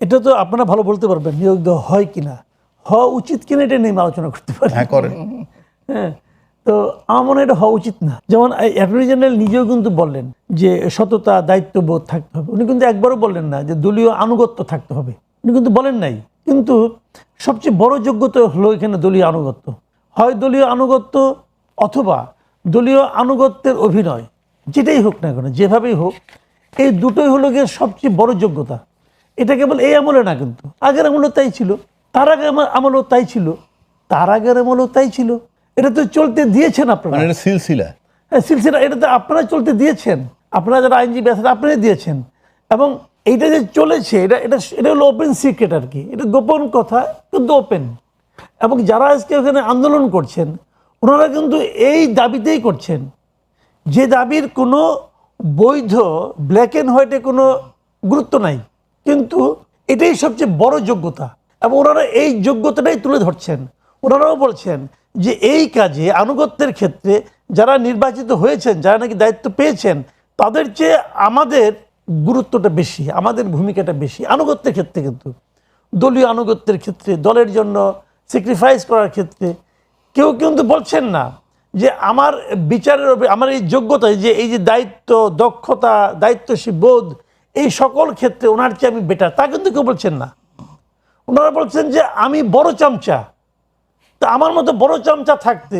এটা তো আপনারা ভালো বলতে পারবেন নিয়োগ দেওয়া হয় কিনা, হওয়া উচিত কিনা এটা নিয়ে আলোচনা করতে পারি। হ্যাঁ, করেন। হ্যাঁ, তো আমার মনে হয় এটা হওয়া উচিত না। যেমন অ্যাটর্নি জেনারেল নিজেও কিন্তু বললেন যে সততা দায়িত্ববোধ থাকতে হবে। উনি কিন্তু একবারও বললেন না যে দলীয় আনুগত্য থাকতে হবে, উনি কিন্তু বলেন নাই। কিন্তু সবচেয়ে বড় যোগ্যতা হলো এখানে দলীয় আনুগত্য। হয় দলীয় আনুগত্য অথবা দলীয় আনুগত্যের অভিনয়, যেটাই হোক না কেন, যেভাবেই হোক, এই দুটোই হলো গিয়ে সবচেয়ে বড় যোগ্যতা। এটা কেবল এই আমলে না, কিন্তু আগের আমলেও তাই ছিল, তার আগের আমলেও তাই ছিল, তার আগের আমলেও তাই ছিল। এটা তো চলতে দিয়েছেন আপনারা, মানে এটা সিলসিলা। হ্যাঁ সিলসিলা, এটা তো আপনারা চলতে দিয়েছেন, আপনারা যারা আইনজীবী আছেন আপনারাই দিয়েছেন। এবং এইটা যে চলেছে এটা এটা এটা হলো ওপেন সিক্রেট আর কি, এটা গোপন কথা কিন্তু ওপেন। এবং যারা আজকে ওখানে আন্দোলন করছেন ওনারা কিন্তু এই দাবিতেই করছেন, যে দাবির কোনো বৈধ ব্ল্যাক অ্যান্ড হোয়াইটে কোনো গুরুত্ব নাই, কিন্তু এটাই সবচেয়ে বড় যোগ্যতা। এবং ওনারা এই যোগ্যতাটাই তুলে ধরছেন। ওনারাও বলছেন যে এই কাজে আনুগত্যের ক্ষেত্রে যারা নির্বাচিত হয়েছেন, যারা নাকি দায়িত্ব পেয়েছেন, তাদের চেয়ে আমাদের গুরুত্বটা বেশি, আমাদের ভূমিকাটা বেশি আনুগত্যের ক্ষেত্রে। কিন্তু দলীয় আনুগত্যের ক্ষেত্রে, দলের জন্য স্যাক্রিফাইস করার ক্ষেত্রে কেউ কিন্তু বলছেন না যে আমার বিচারের আমার এই যোগ্যতা, যে এই যে দায়িত্ব, দক্ষতা, দায়িত্বশীল বোধ, এই সকল ক্ষেত্রে ওনার চেয়ে আমি বেটার, তা কিন্তু কেউ বলছেন না। ওনারা বলছেন যে আমি বড় চামচা, তা আমার মতো বড় চামচা থাকতে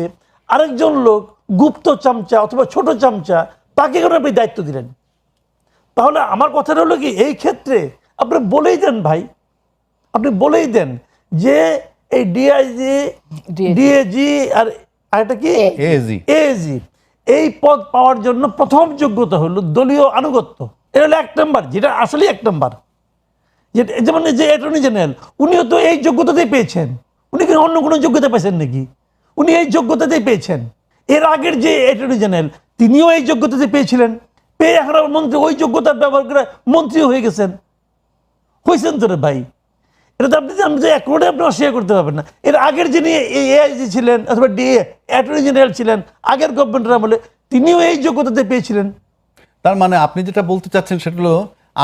আরেকজন লোক গুপ্ত চামচা অথবা ছোট চামচা, তাকে কেন আপনি দায়িত্ব দিলেন? তাহলে আমার কথাটা হলো কি, এই ক্ষেত্রে আপনি বলেই দেন ভাই, আপনি বলেই দেন যে এই ডিআইজি, ডিএজি আর এটা কি এএজি, এই পদ পাওয়ার জন্য প্রথম যোগ্যতা হলো দলীয় আনুগত্য। এটা হলো 1 নম্বর, যেটা আসলে 1 নম্বর। যেমন যে অ্যাটর্নি জেনারেল, উনিও তো এই যোগ্যতাতেই পেয়েছেন। উনি কি অন্য কোনো যোগ্যতা পেয়েছেন নাকি? উনি এই যোগ্যতাতেই পেয়েছেন। এর আগের যে অ্যাটর্নি জেনারেল তিনিও এই যোগ্যতাতে পেয়েছিলেন, পেয়ে এখন মন্ত্রী ওই যোগ্যতার ব্যবহার করে মন্ত্রীও হয়ে গেছেন। হয়েছেন তো রে ভাই, এটা তো আপনি এক কোণে আপনি অস্বীকার করতে পারবেন না। এর আগের যিনি এআইজি ছিলেন অথবা অ্যাটর্নি জেনারেল ছিলেন আগের গভর্নমেন্টের আমলে, তিনিও এই যোগ্যতাতে পেয়েছিলেন। তার মানে আপনি যেটা বলতে চাচ্ছেন সেটা হলো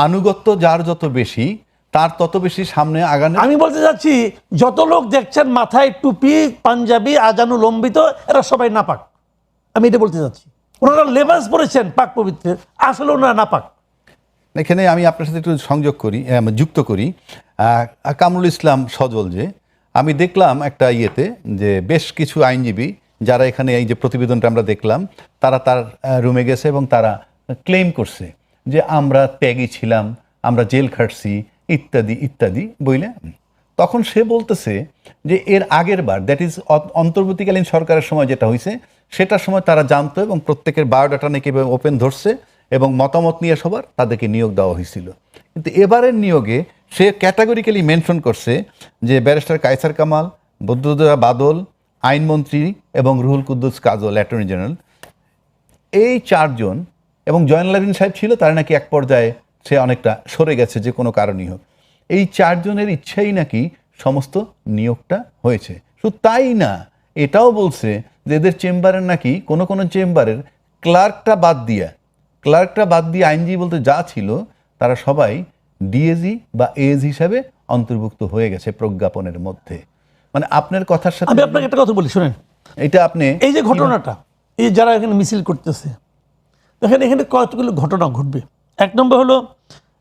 আনুগত্য যার যত বেশি তার তত বেশি সামনে আগানো। আমি বলতে চাচ্ছি যত লোক দেখছেন মাথায় টুপি, পাঞ্জাবি, আজানু লম্বিত, এরা সবাই নাপাক। আমি এটা বলতে চাচ্ছি, ওনারা লেবাস পরেছেন পাক পবিত্রের, আসলে ওনারা নাপাক। এখানে আমি আপনার সাথে একটু সংযোগ করি, যুক্ত করি কামরুল ইসলাম সজল। যে আমি দেখলাম একটা ইয়েতে যে বেশ কিছু আইনজীবী যারা এখানে এই যে প্রতিবেদনটা আমরা দেখলাম, তারা তার রুমে গেছে এবং তারা ক্লেম করছে যে আমরা ত্যাগী ছিলাম, আমরা জেল খাটছি, ইত্যাদি ইত্যাদি বইলে। তখন সে বলতেছে যে এর আগের বার, দ্যাট ইজ অন্তর্বর্তীকালীন সরকারের সময় যেটা হয়েছে, সেটার সময় তারা জানতো এবং প্রত্যেকের বায়োডাটা নাকি ওপেন ধরছে এবং মতামত নিয়ে সবার তাদেরকে নিয়োগ দেওয়া হয়েছিল। কিন্তু এবারের নিয়োগে সে ক্যাটাগরিক্যালি মেনশন করছে যে ব্যারিস্টার কায়সার কামাল, বদরুদ্দোজা বাদল আইনমন্ত্রী এবং রুহুল কুদ্দুস কাজল অ্যাটর্নি জেনারেল, এই 4 জন, এবং জয়নুল আবেদিন সাহেব ছিল, তার নাকি এক পর্যায়ে সে অনেকটা সরে গেছে যে কোনো কারণই হোক। এই 4 জনের ইচ্ছাই নাকি সমস্ত নিয়োগটা হয়েছে। শুধু তাই না, এটাও বলছে যে এদের চেম্বারের নাকি কোনো কোনো চেম্বারের ক্লার্কটা বাদ দিয়ে আইনজীবী বলতে যা ছিল তারা সবাই ডিএজি বা এজ হিসাবে অন্তর্ভুক্ত হয়ে গেছে প্রজ্ঞাপনের মধ্যে। মানে আপনার কথার সাথে আমি আপনাকে একটা কথা বলি, শুনেন। এটা আপনি এই যে ঘটনাটা, এই যারা এখানে মিছিল করতেছে, দেখেন এখানে কতগুলো ঘটনা ঘটবে। 1 নম্বর হলো,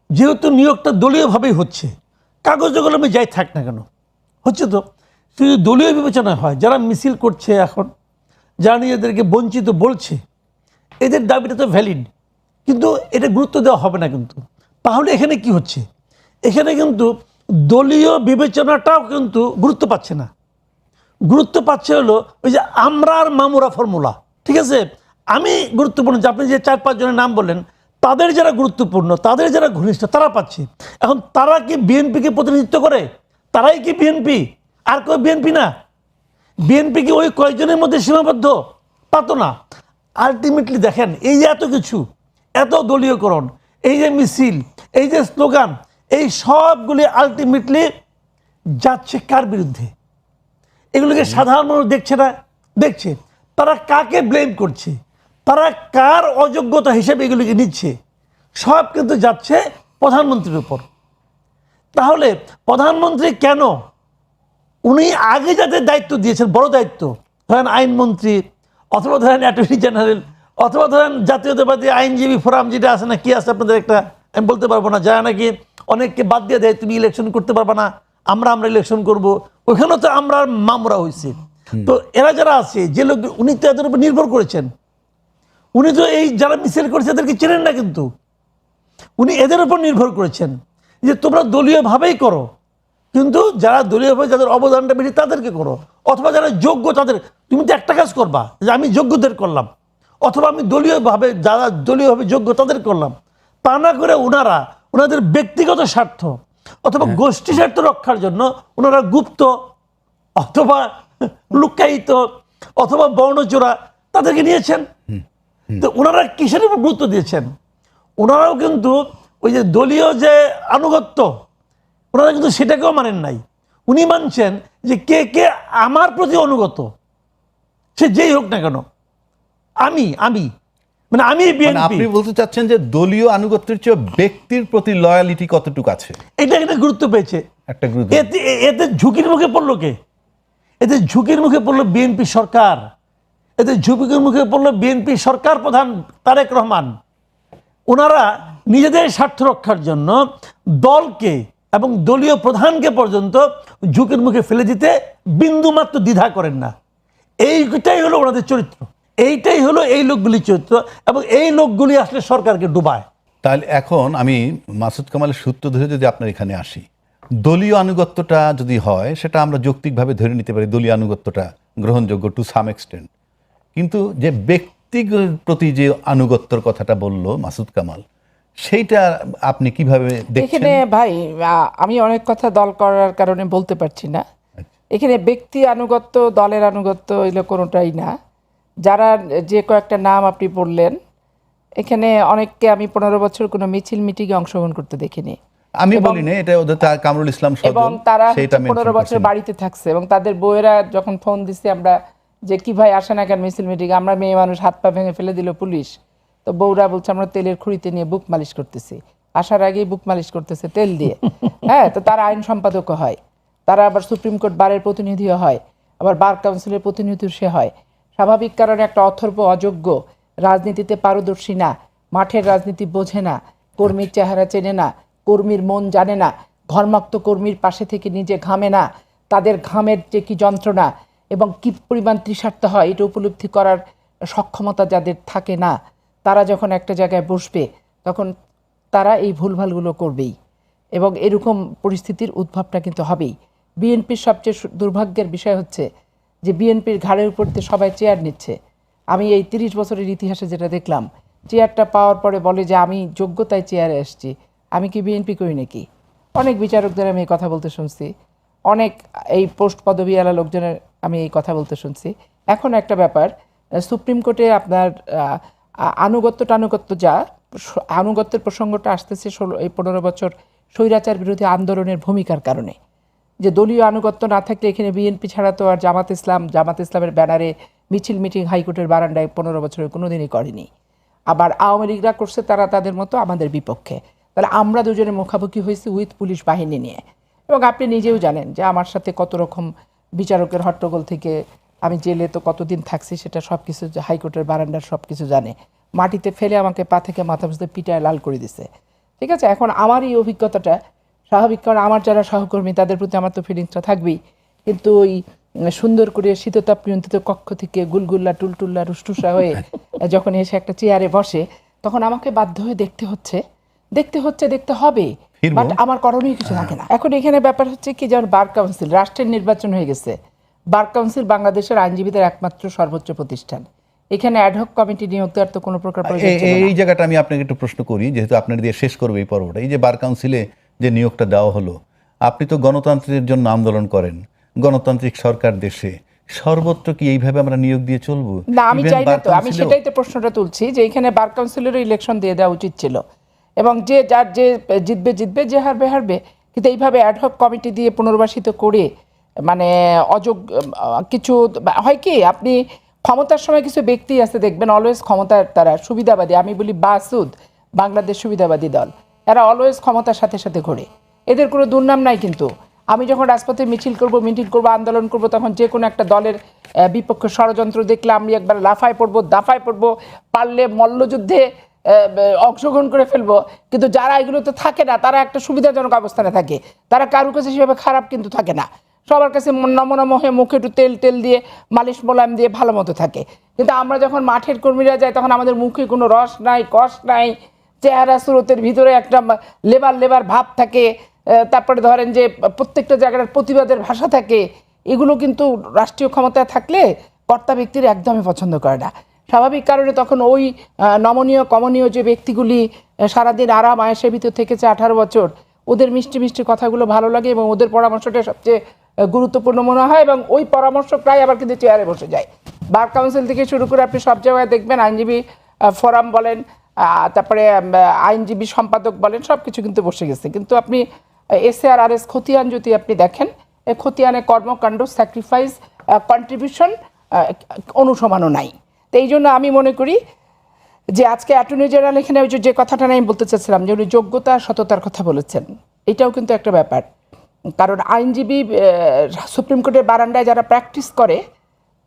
যেহেতু নিয়োগটা দলীয়ভাবেই হচ্ছে, কাগজ কলমে যাই থাক না কেন হচ্ছে, তো শুধু দলীয় বিবেচনা হয়। যারা মিছিল করছে এখন, যারা নিজেদেরকে বঞ্চিত বলছে, এদের দাবিটা তো ভ্যালিড, কিন্তু এটা গুরুত্ব দেওয়া হবে না। কিন্তু তাহলে এখানে কি হচ্ছে, এখানে কিন্তু দলীয় বিবেচনাটাও কিন্তু গুরুত্ব পাচ্ছে না। গুরুত্ব পাচ্ছে হলো ওই যে আমরা আর মামুরা ফর্মুলা। ঠিক আছে, আমি গুরুত্বপূর্ণ, যে আপনি যে 4-5 জনের নাম বললেন, তাদের যারা গুরুত্বপূর্ণ, তাদের যারা ঘনিষ্ঠ, তারা পাচ্ছে। এখন তারা কি বিএনপিকে প্রতিনিধিত্ব করে? তারাই কি বিএনপি? আর কেউ বিএনপি না? বিএনপি কি ওই কয়েকজনের মধ্যে সীমাবদ্ধ? তা তো না। আলটিমেটলি দেখেন, এই যে এত কিছু, এত দলীয়করণ, এই যে মিছিল, এই যে স্লোগান, এই সবগুলি আলটিমেটলি যাচ্ছে কার বিরুদ্ধে? এগুলোকে সাধারণ মানুষ দেখছে না, দেখছে। তারা কাকে ব্লেম করছে, তারা কার অযোগ্যতা হিসেবে এগুলিকে নিচ্ছে? সব কিন্তু যাচ্ছে প্রধানমন্ত্রীর উপর। তাহলে প্রধানমন্ত্রী কেন, উনি আগে যাদের দায়িত্ব দিয়েছেন, বড় দায়িত্ব, ধরেন আইনমন্ত্রী অথবা ধরেন অ্যাটর্নি জেনারেল অথবা ধরেন জাতীয়তাবাদী আইনজীবী ফোরাম যেটা আছে না, কি আছে আপনাদের একটা, আমি বলতে পারবো না, যারা নাকি অনেককে বাদ দিয়ে দেয়, তুমি ইলেকশন করতে পারবা না, আমরা ইলেকশন করব, ওইখানেও তো আমরা মামরা হয়েছে। তো এরা যারা আছে, যে লোক, উনি তো এদের উপর নির্ভর করেছেন, উনি তো এই যারা মিছিল করেছে এদেরকে চেনেন না, কিন্তু উনি এদের উপর নির্ভর করেছেন যে তোমরা দলীয়ভাবেই করো, কিন্তু যারা দলীয়ভাবে যাদের অবদানটা বেশি তাদেরকে করো, অথবা যারা যোগ্য তাদের, তুমি তো একটা কাজ করবা যে আমি যোগ্যদের করলাম, অথবা আমি দলীয়ভাবে যারা দলীয়ভাবে যোগ্য তাদের করলাম। তা না করে ওনাদের ব্যক্তিগত স্বার্থ অথবা গোষ্ঠী স্বার্থ রক্ষার জন্য ওনারা গুপ্ত অথবা লুকায়িত অথবা বর্ণচোরা তাদেরকে নিয়েছেন। তো ওনারা কিসের উপর গুরুত্ব দিয়েছেন? ওনারাও কিন্তু ওই যে দলীয় যে আনুগত্য, ওনারা কিন্তু সেটাকেও মানেন নাই। উনি মানছেন যে কে কে আমার প্রতি অনুগত, সে যেই হোক না কেন, আমি মানে আমি বিএনপি। আপনি বলতে চাচ্ছেন যে দলীয় আনুগত্যের চেয়ে ব্যক্তির প্রতি লয়ালিটি কতটুকু আছে, এটা একটা গুরুত্ব পেয়েছে। একটা গুরুত্ব। এতে ঝুঁকির মুখে পড়লো কে? এতে ঝুঁকির মুখে পড়লো বিএনপি সরকার। এতে ঝুঁকির মুখে পড়লো বিএনপি সরকার প্রধান তারেক রহমান। ওনারা নিজেদের স্বার্থ রক্ষার জন্য দলকে এবং দলীয় প্রধানকে পর্যন্ত ঝুঁকির মুখে ফেলে দিতে বিন্দুমাত্র দ্বিধা করেন না। এইটাই হলো ওনাদের চরিত্র, এইটাই হলো এই লোকগুলির চরিত্র, এবং এই লোকগুলি আসলে সরকারকে ডুবায়। তাহলে এখন আমি মাসুদ কামালের সূত্র ধরে যদি আপনার এখানে আসি, দলীয় আনুগত্যটা যদি হয় সেটা আমরা যৌক্তিকভাবে ধরে নিতে পারি, দলীয় আনুগত্যটা গ্রহণযোগ্য টু সাম এক্সটেন্ট। কিন্তু যে ব্যক্তিগত প্রতি যে আনুগত্যর কথাটা বলল মাসুদ কামাল, সেইটা আপনি কিভাবে দেখছেন? এখানে ভাই আমি অনেক কথা দল করার কারণে বলতে পারছি না। এখানে ব্যক্তি আনুগত্য, দলের আনুগত্য এগুলো কোনোটাই না। যারা যে কয়েকটা নাম আপনি বললেন, এখানে অনেককে আমি 15 বছর কোনো মিছিল মিটিংয়ে অংশগ্রহণ করতে দেখিনি। আমি বলি না এটা, ওদের কামরুল ইসলাম সজল, এবং তারা সেটা 15 বছর বাড়িতে থাকছে, এবং তাদের বউয়েরা যখন ফোন দিচ্ছে আমরা যে কি ভাই আসে না কেন মিছিল মিটিং, আমরা মেয়ে মানুষ, হাত পা ভেঙে ফেলে দিল পুলিশ, তো বউরা বলছে আমরা তেলের খুঁড়িতে নিয়ে বুক মালিশ করতেছি, আসার আগেই বুক মালিশ করতেছে তেল দিয়ে। হ্যাঁ, তো তারা আইন সম্পাদকও হয়, তারা আবার সুপ্রিম কোর্ট বারের প্রতিনিধিও হয়, আবার বার কাউন্সিলের প্রতিনিধিও সে হয়। স্বাভাবিক কারণে একটা অথর্ব, অযোগ্য, রাজনীতিতে পারদর্শী না, মাঠের রাজনীতি বোঝে না, কর্মীর চেহারা চেনে না, কর্মীর মন জানে না, ঘর্মাক্ত কর্মীর পাশে থেকে নিজে ঘামে না, তাদের ঘামের যে কি যন্ত্রণা এবং কি পরিমাণ তৃষার্ত হয় এটা উপলব্ধি করার সক্ষমতা যাদের থাকে না, তারা যখন একটা জায়গায় বসবে তখন তারা এই ভুলভালগুলো করবেই, এবং এরকম পরিস্থিতির উদ্ভবটা কিন্তু হবেই। বিএনপির সবচেয়ে দুর্ভাগ্যের বিষয় হচ্ছে যে বিএনপির ঘাড়ের উপর দিয়ে সবাই চেয়ার নিচ্ছে। আমি এই 30 বছরের ইতিহাসে যেটা দেখলাম, চেয়ারটা পাওয়ার পরে বলে যে আমি যোগ্যতায় চেয়ারে এসেছি, আমি কি বিএনপি করি নাকি? অনেক বিচারকদের আমি এই কথা বলতে শুনছি, অনেক এই পোস্ট পদবিওয়ালা লোকজনের আমি এই কথা বলতে শুনছি। এখন একটা ব্যাপার, সুপ্রিম কোর্টে আপনার আনুগত্য যা আনুগত্যের প্রসঙ্গটা আসতেছে 15 বছর স্বৈরাচার বিরোধী আন্দোলনের ভূমিকার কারণে, যে দলীয় আনুগত্য না থাকলে এখানে বিএনপি ছাড়া তো আর জামাত ইসলামের ব্যানারে মিছিল মিটিং হাইকোর্টের বারান্দায় 15 বছরে কোনোদিনই করেনি। আবার আওয়ামী লীগরা করছে তারা তাদের মতো আমাদের বিপক্ষে। তাহলে আমরা দুজনে মুখামুখি হয়েছি উইথ পুলিশ বাহিনী নিয়ে, এবং আপনি নিজেও জানেন যে আমার সাথে কত রকম বিচারকের হট্টগোল থেকে আমি জেলে তো কতদিন থাকছি, সেটা সব কিছু হাইকোর্টের বারান্দার সব কিছু জানে। মাটিতে ফেলে আমাকে পা থেকে মাথা পর্যন্ত পিটায় লাল করে দিছে। ঠিক আছে, এখন আমার এই অভিজ্ঞতাটা স্বাভাবিক, কারণ আমার যারা সহকর্মী তাদের প্রতি আমার তো ফিলিংসটা থাকবেই, কিন্তু ওই সুন্দর করে শীততাপ নিয়ন্ত্রিত কক্ষ থেকে গুলগুল্লা টুলটুল্লা রুষ্টুসা হয়ে যখন এসে একটা চেয়ারে বসে, তখন আমাকে বাধ্য হয়ে দেখতে হবে, বাট আমার করণীয় কিছু থাকে না। এখন এখানে ব্যাপার হচ্ছে কি, যেমন বার কাউন্সিল, রাষ্ট্রের নির্বাচন হয়ে গেছে, বার কাউন্সিল বাংলাদেশের আইনজীবীদের একমাত্র সর্বোচ্চ প্রতিষ্ঠান, এখানে অ্যাডহক কমিটি নিয়োগ দেওয়ার তো কোনো প্রকার প্রয়োজন ছিল না। এই জায়গাটা আমি আপনাকে একটু প্রশ্ন করি, যেহেতু আপনার দিয়ে শেষ করবো এই পর্বটা। এই যে বার কাউন্সিলে যে নিয়োগটা দেওয়া হলো, আপনি তো গণতন্ত্রের জন্য আন্দোলন করেন, গণতান্ত্রিক সরকার দেশে, সর্বত্র কি এইভাবে আমরা নিয়োগ দিয়ে চলবো? না, আমি চাই না তো, আমি সেটাই তো প্রশ্নটা তুলছি যে এখানে বার কাউন্সিলেরও ইলেকশন দিয়ে দেওয়া উচিত ছিল, এবং যে যার যে জিতবে, যে হারবে। কিন্তু এইভাবে অ্যাডহক কমিটি দিয়ে পুনর্বাসিত করে, মানে কিছু হয় কি, আপনি ক্ষমতার সময় কিছু ব্যক্তি আছে দেখবেন অলওয়েজ ক্ষমতার তারা সুবিধাবাদী, আমি বলি বাসুদ, বাংলাদেশ সুবিধাবাদী দল, এরা অলওয়েজ ক্ষমতার সাথে সাথে ঘোরে। এদের কোনো দুর্নাম নাই। কিন্তু আমি যখন রাজপথে মিছিল করব, মিটিং করব, আন্দোলন করব, তখন যে কোনো একটা দলের বিপক্ষে ষড়যন্ত্র দেখলে আমি একবার লাফায় পড়বো, দাফায় পড়বো, পারলে মল্লযুদ্ধে অংশগ্রহণ করে ফেলবো। কিন্তু যারা এগুলোতে থাকে না, তারা একটা সুবিধাজনক অবস্থানে থাকে, তারা কারুর কাছে সেভাবে খারাপ কিন্তু থাকে না, সবার কাছে নমনম হয়ে মুখে একটু তেল টেল দিয়ে মালিশ মোলায়েম দিয়ে ভালো মতো থাকে। কিন্তু আমরা যখন মাঠের কর্মীরা যাই, তখন আমাদের মুখে কোনো রস নাই, কষ নাই, চেহারা স্রোতের ভিতরে একটা লেবার লেবার ভাব থাকে। তারপরে ধরেন যে প্রত্যেকটা জায়গার প্রতিবাদের ভাষা থাকে। এগুলো কিন্তু রাষ্ট্রীয় ক্ষমতায় থাকলে কর্তা ব্যক্তির একদমই পছন্দ করে না। স্বাভাবিক কারণে তখন ওই নমনীয় কমনীয় যে ব্যক্তিগুলি সারাদিন আরাম আয়েসের ভিতর থেকেছে 18 বছর, ওদের মিষ্টি মিষ্টি কথাগুলো ভালো লাগে এবং ওদের পরামর্শটা সবচেয়ে গুরুত্বপূর্ণ মনে হয়, এবং ওই পরামর্শ প্রায় আবার কিন্তু চেয়ারে বসে যায়। বার কাউন্সিল থেকে শুরু করে আপনি সব জায়গায় দেখবেন, আইনজীবী ফোরাম বলেন, তারপরে আইনজীবী সম্পাদক বলেন, সব কিছু কিন্তু বসে গেছে। কিন্তু আপনি SARRS খতিয়ান যদি আপনি দেখেন, খতিয়ানে কর্মকাণ্ড, স্যাক্রিফাইস, কন্ট্রিবিউশন অনুসমানও নাই। তো এই জন্য আমি মনে করি যে আজকে অ্যাটর্নি জেনারেল এখানে ওই যে কথাটা আমি বলতে চাচ্ছিলাম, যে উনি যোগ্যতা সততার কথা বলেছেন, এটাও কিন্তু একটা ব্যাপার। কারণ আইনজীবী সুপ্রিম কোর্টের বারান্দায় যারা প্র্যাকটিস করে,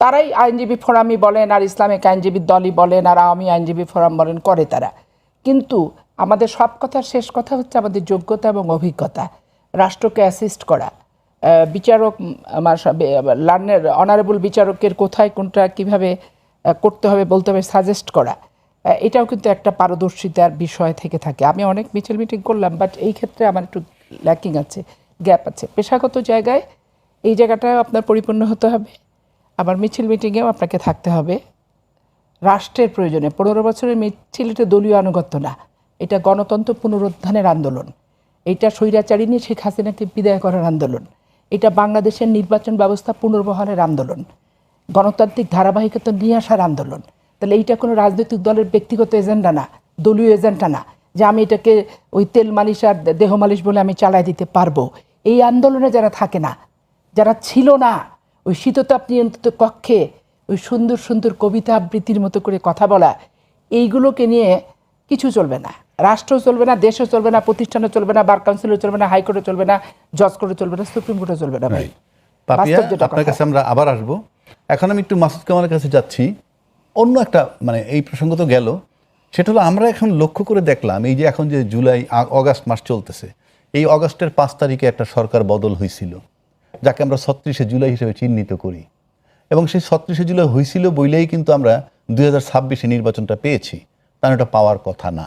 তারাই আইনজীবী ফোরামই বলেন, আর ইসলামিক আইনজীবী দলই বলেন, আর আওয়ামী আইনজীবী ফোরাম বলেন, করে তারা। কিন্তু আমাদের সব কথার শেষ কথা হচ্ছে আমাদের যোগ্যতা এবং অভিজ্ঞতা, রাষ্ট্রকে অ্যাসিস্ট করা, বিচারক আমার লার্নের অনারেবল বিচারকের কোথায় কোনটা কিভাবে করতে হবে বলতে হবে, সাজেস্ট করা, এটাও কিন্তু একটা পারদর্শিতার বিষয় থেকে থাকে। আমি অনেক মিছিল মিটিং করলাম, বাট এই ক্ষেত্রে আমার একটু ল্যাকিং আছে, গ্যাপ আছে। পেশাগত জায়গায় এই জায়গাটাও আপনার পরিপূর্ণ হতে হবে, আবার মিছিল মিটিংয়েও আপনাকে থাকতে হবে রাষ্ট্রের প্রয়োজনে। 15 বছরের মিছিল এটা দলীয় আনুগত্য না, এটা গণতন্ত্র পুনরুত্থানের আন্দোলন, এটা স্বৈরাচারিণী শেখ হাসিনাকে বিদায় করার আন্দোলন, এটা বাংলাদেশের নির্বাচন ব্যবস্থা পুনর্বহালের আন্দোলন, গণতান্ত্রিক ধারাবাহিকতা নিয়ে আসার আন্দোলন। তাহলে এইটা কোনো রাজনৈতিক দলের ব্যক্তিগত এজেন্ডা না, দলীয় এজেন্ডা না, যে আমি এটাকে ওই তেল মালিশ আর দেহ মালিশ বলে আমি চালাই দিতে পারবো। এই আন্দোলনে যারা থাকে না, যারা ছিল না ওই শীততাপ নিয়ন্ত্রিত কক্ষে ওই সুন্দর সুন্দর কবিতা আবৃত্তির মতো করে কথা বলা, এইগুলোকে নিয়ে কিছু চলবে না, রাষ্ট্র চলবে না, দেশও চলবে না, প্রতিষ্ঠানও চলবে না, বার কাউন্সিলও চলবে না, হাইকোর্টও চলবে না, জজ কোর্টও চলবে না, সুপ্রিম কোর্টও চলবে না। ভাই পাপিয়া, আপনার কাছে আমরা আবার আসবো। এখন আমি একটু মাসুদ কামালের কাছে যাচ্ছি। অন্য একটা মানে এই প্রসঙ্গ তো গেল, সেটা হলো আমরা এখন লক্ষ্য করে দেখলাম এই যে এখন যে অগাস্ট মাস চলতেছে, এই অগাস্টের 5 তারিখে একটা সরকার বদল হয়েছিল, যাকে আমরা 36শে জুলাই হিসেবে চিহ্নিত করি, এবং সেই 36শে জুলাই হয়েছিল বইলেই কিন্তু আমরা 2026-এ নির্বাচনটা পেয়েছি, তার এটা পাওয়ার কথা না।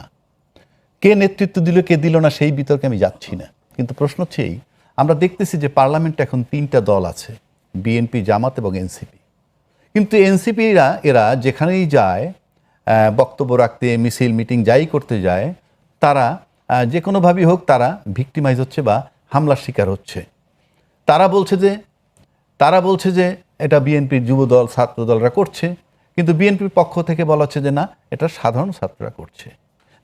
কে নেতৃত্ব দিল কে দিল না সেই বিতর্কে আমি যাচ্ছি না, কিন্তু প্রশ্ন হচ্ছে এই, আমরা দেখতেছি যে পার্লামেন্টে এখন 3টা দল আছে, বিএনপি, জামাত এবং এনসিপি। কিন্তু এরা যেখানেই যায় বক্তব্য রাখতে, মিছিল মিটিং যাই করতে যায়, তারা যে কোনোভাবেই হোক তারা ভিক্টিমাইজ হচ্ছে বা হামলার শিকার হচ্ছে। তারা বলছে যে এটা বিএনপির যুবদল ছাত্র দলরা করছে, কিন্তু বিএনপির পক্ষ থেকে বলা হচ্ছে যে না, এটা সাধারণ ছাত্ররা করছে।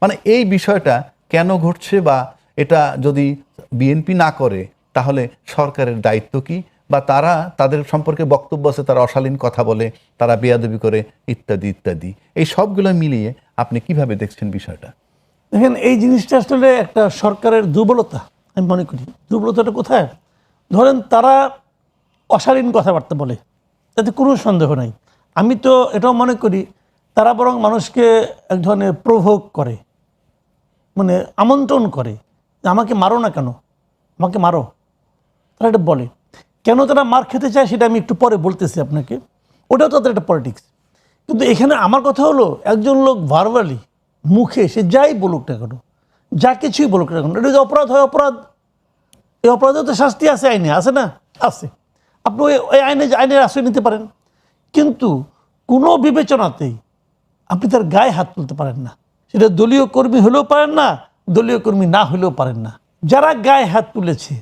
মানে এই বিষয়টা কেন ঘটছে, বা এটা যদি বিএনপি না করে তাহলে সরকারের দায়িত্ব কি, বা তারা তাদের সম্পর্কে বক্তব্য আছে, তারা অশালীন কথা বলে, তারা বেয়াদবি করে, ইত্যাদি ইত্যাদি। এই সবগুলো মিলিয়ে আপনি কিভাবে দেখছেন বিষয়টা? দেখেন, এই জিনিসটা আসলে একটা সরকারের দুর্বলতা আমি মনে করি। দুর্বলতাটা কোথায়? ধরেন তারা অশালীন কথাবার্তা বলে, তাতে কোনো সন্দেহ নাই। আমি তো এটাও মনে করি তারা বরং মানুষকে এক ধরনের প্রভোগ করে, মানে আমন্ত্রণ করে, আমাকে মারো না কেন, আমাকে মারো, তারা এটা বলে। কেন তারা মার খেতে চায় সেটা আমি একটু পরে বলতেছি আপনাকে, ওটাও তাদের একটা পলিটিক্স। কিন্তু এখানে আমার কথা হলো, একজন লোক ভার্বালি মুখে সে যাই বলুক না কেন, যা কিছুই বলুক না কেন, এটা যদি অপরাধ হয় অপরাধ, এই অপরাধেও তো শাস্তি আছে, আইনে আছে না, আছে। আপনি ওই আইনের আশ্রয় নিতে পারেন, কিন্তু কোনো বিবেচনাতেই আপনি তার গায়ে হাত তুলতে পারেন না। সেটা দলীয় কর্মী হলেও পারেন না, দলীয় কর্মী না হলেও পারেন না। যারা গায়ে হাত তুলেছে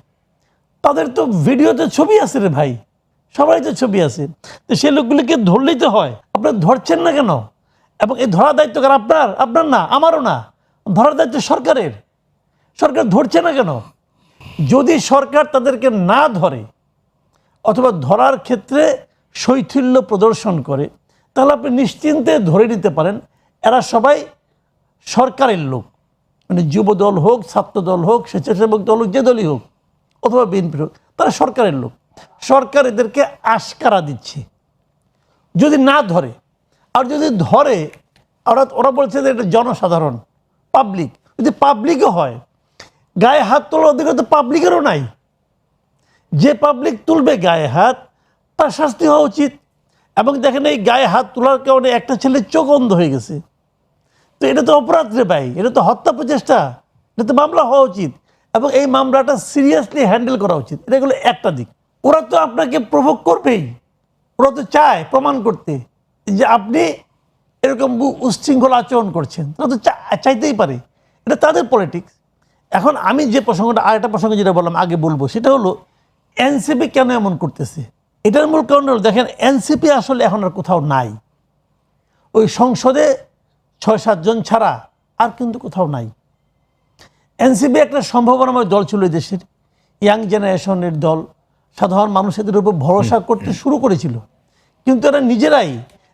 তাদের তো ভিডিওতে ছবি আছে রে ভাই, সবাই তো ছবি আছে। তো সেই লোকগুলিকে ধরলেই তো হয়, আপনারা ধরছেন না কেন? এবং এই ধরার দায়িত্ব কার? আপনার না, আমারও না, ধরার দায়িত্ব সরকারের। সরকার ধরছে না কেন? যদি সরকার তাদেরকে না ধরে অথবা ধরার ক্ষেত্রে শৈথিল্য প্রদর্শন করে, তাহলে আপনি নিশ্চিন্তে ধরে নিতে পারেন এরা সবাই সরকারের লোক, মানে যুব দল হোক, ছাত্র দল হোক, স্বেচ্ছাসেবক দল হোক, যে দলই হোক, অথবা বিএনপির হোক, তারা সরকারের লোক। সরকার এদেরকে আশকারা দিচ্ছে। যদি না ধরে, আর যদি ধরে, ওরা বলছে যে এটা জনসাধারণ, পাবলিক। যদি পাবলিকও হয়, গায়ে হাত তোলার অধিকার তো পাবলিকেরও নাই। যে পাবলিক তুলবে গায়ে হাত, তার শাস্তি হওয়া উচিত। এবং দেখেন, এই গায়ে হাত তোলার কারণে একটা ছেলের চোখ অন্ধ হয়ে গেছে। তো এটা তো অপরাধ রে ভাই, এটা তো হত্যা প্রচেষ্টা, এটা তো মামলা হওয়া উচিত। এবং এই মামলাটা সিরিয়াসলি হ্যান্ডেল করা উচিত। এটা হলো একটা দিক। ওরা তো আপনাকে প্রভোগ করবেই, ওরা তো চায় প্রমাণ করতে যে আপনি এরকম উচ্ছৃঙ্খল আচরণ করছেন। তারা তো চাইতেই পারে, এটা তাদের পলিটিক্স। এখন আমি যে প্রসঙ্গটা, আরেকটা প্রসঙ্গ যেটা বললাম আগে বলবো, সেটা হলো এনসিপি কেন এমন করতেছে। এটার মূল কারণ হলো, দেখেন এনসিপি আসলে এখন আর কোথাও নাই। ওই সংসদে ৬-৭ জন ছাড়া আর কিন্তু কোথাও নাই। এনসিপি একটা সম্ভাবনাময় দল ছিল এই দেশের, ইয়াং জেনারেশনের দল। সাধারণ মানুষ এদের উপর ভরসা করতে শুরু করেছিল, কিন্তু এরা নিজেরাই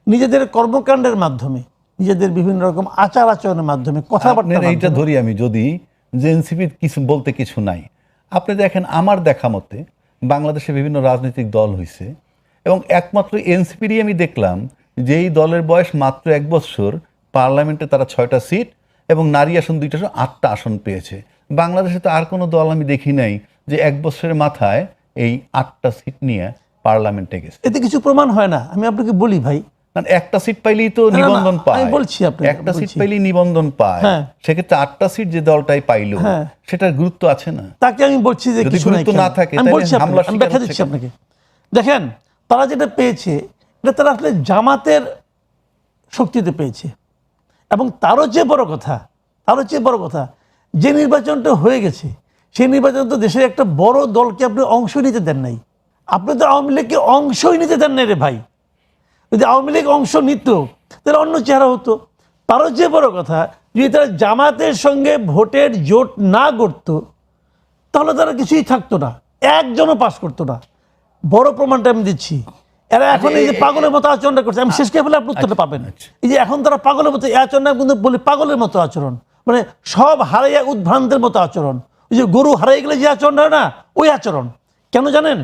নিজেদের কর্মকাণ্ডের মাধ্যমে, নিজেদের বিভিন্ন রকম আচার আচরণের মাধ্যমে, কথাবার্তা, এইটা ধরি আমি, যদি যে এনসিপি কিছু বলতে কিছু নাই। আপনি দেখেন, আমার দেখা মতে বাংলাদেশে বিভিন্ন রাজনৈতিক দল হয়েছে, এবং একমাত্র এনসিপিরই আমি দেখলাম যে এই দলের বয়স মাত্র 1 বছর, পার্লামেন্টে তারা 6টা সিট এবং নারী আসন 2টা, 8টা আসন পেয়েছে। বাংলাদেশে তো আর কোনো দল আমি দেখি নাই যে 1 বছরের মাথায় এই 8টা সিট নিয়ে পার্লামেন্টে গেছে। এতে কিছু প্রমাণ হয় না। আমি আপনাকে বলি ভাই, একটা সিট পাইলেই তো নিবন্ধন পায়। আমি বলছি আপনাকে, একটা সিট পাইলেই নিবন্ধন পায়। সেক্ষেত্রে 8টা সিট যে দলটাই পাইলো, সেটার গুরুত্ব আছে না? তাকে আমি বলছি যে যদি গুরুত্ব না থাকে, আমি বলছি, আমি ব্যাখ্যা দিচ্ছি আপনাকে। দেখেন, তারা যেটা পেয়েছে, এটা তারা আসলে জামাতের শক্তিতে পেয়েছে। এবং তারও চেয়ে বড় কথা, যে নির্বাচনটা হয়ে গেছে, সেই নির্বাচন তো দেশের একটা বড় দলকে আপনি অংশ নিতে দেন নাই। আপনি তো আওয়ামী লীগকে অংশই নিতে দেন নাই রে ভাই। যদি আওয়ামী লীগ অংশ নিত, তাহলে অন্য চেহারা হতো। তারও চেয়ে বড় কথা, যদি তারা জামাতের সঙ্গে ভোটের জোট না করতো, তাহলে তারা কিছুই থাকতো না, একজনও পাস করতো না। বড় প্রমাণটা আমি দিচ্ছি। এরা এখন এই যে পাগলের মতো আচরণটা করছে, আমি শেষ করে ফেলে আপনি উত্তরটা পাবেন। এই যে এখন তারা পাগলের মতো এই আচরণটা, কিন্তু বলি পাগলের মতো আচরণ, মানে সব হারাইয়া উদ্ভ্রান্তের মতো আচরণ। ওই যে গরু হারাই গেলে যে আচরণটা হয় না, ওই আচরণ। কেন জানেন?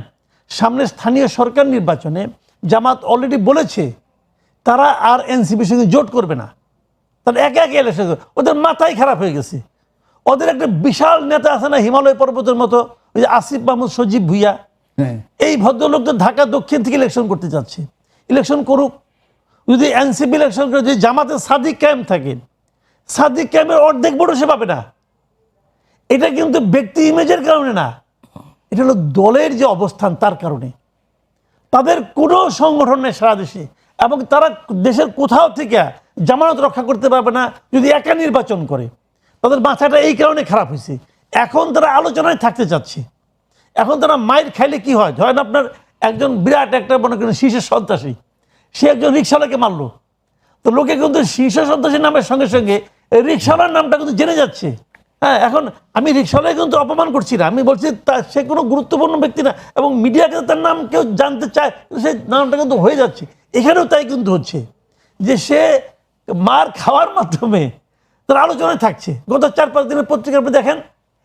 সামনে স্থানীয় সরকার নির্বাচনে জামাত অলরেডি বলেছে তারা আর এনসিপির সঙ্গে জোট করবে না। তারা একে একে ইলেকশন, ওদের মাথায় খারাপ হয়ে গেছে। ওদের একটা বিশাল নেতা আছে না, হিমালয় পর্বতের মতো, ওই যে আসিফ মাহমুদ সজীব ভুইয়া, এই ভদ্রলোক তো ঢাকা দক্ষিণ থেকে ইলেকশন করতে যাচ্ছে। ইলেকশন করুক। যদি এনসিপি ইলেকশন করে, যদি জামাতে সাদিক কায়েম থাকে, সাদিক কায়েমের অর্ধেক ভোটও সে পাবে না। এটা কিন্তু ব্যক্তি ইমেজের কারণে না, এটা হলো দলের যে অবস্থান তার কারণে। তাদের কোনো সংগঠন নেই সারা দেশে, এবং তারা দেশের কোথাও থেকে জামানত রক্ষা করতে পারবে না যদি একা নির্বাচন করে। তাদের মাথাটা এই কারণে খারাপ হয়েছে। এখন তারা আলোচনায় থাকতে চাচ্ছে। এখন তারা মাইর খাইলে কি হয়, ধরেন আপনার একজন বিরাট একটা মনে করেন শীর্ষ সন্ত্রাসী, সে একজন রিক্সাওয়ালাকে মারলো, তো লোকে কিন্তু শীর্ষ সন্ত্রাসীর নামের সঙ্গে সঙ্গে রিক্সাওয়ালার নামটা কিন্তু জেনে যাচ্ছে। হ্যাঁ, এখন আমি রিক্সাওয়ালাকে কিন্তু অপমান করছি না, আমি বলছি সে কোনো গুরুত্বপূর্ণ ব্যক্তি না, এবং মিডিয়াকে তার নাম কেউ জানতে চায়, সেই নামটা কিন্তু হয়ে যাচ্ছে। এখানেও তাই কিন্তু হচ্ছে যে সে মার খাওয়ার মাধ্যমে তার আলোচনায় থাকছে। গত 4-5 দিনের পত্রিকা আপনি দেখেন,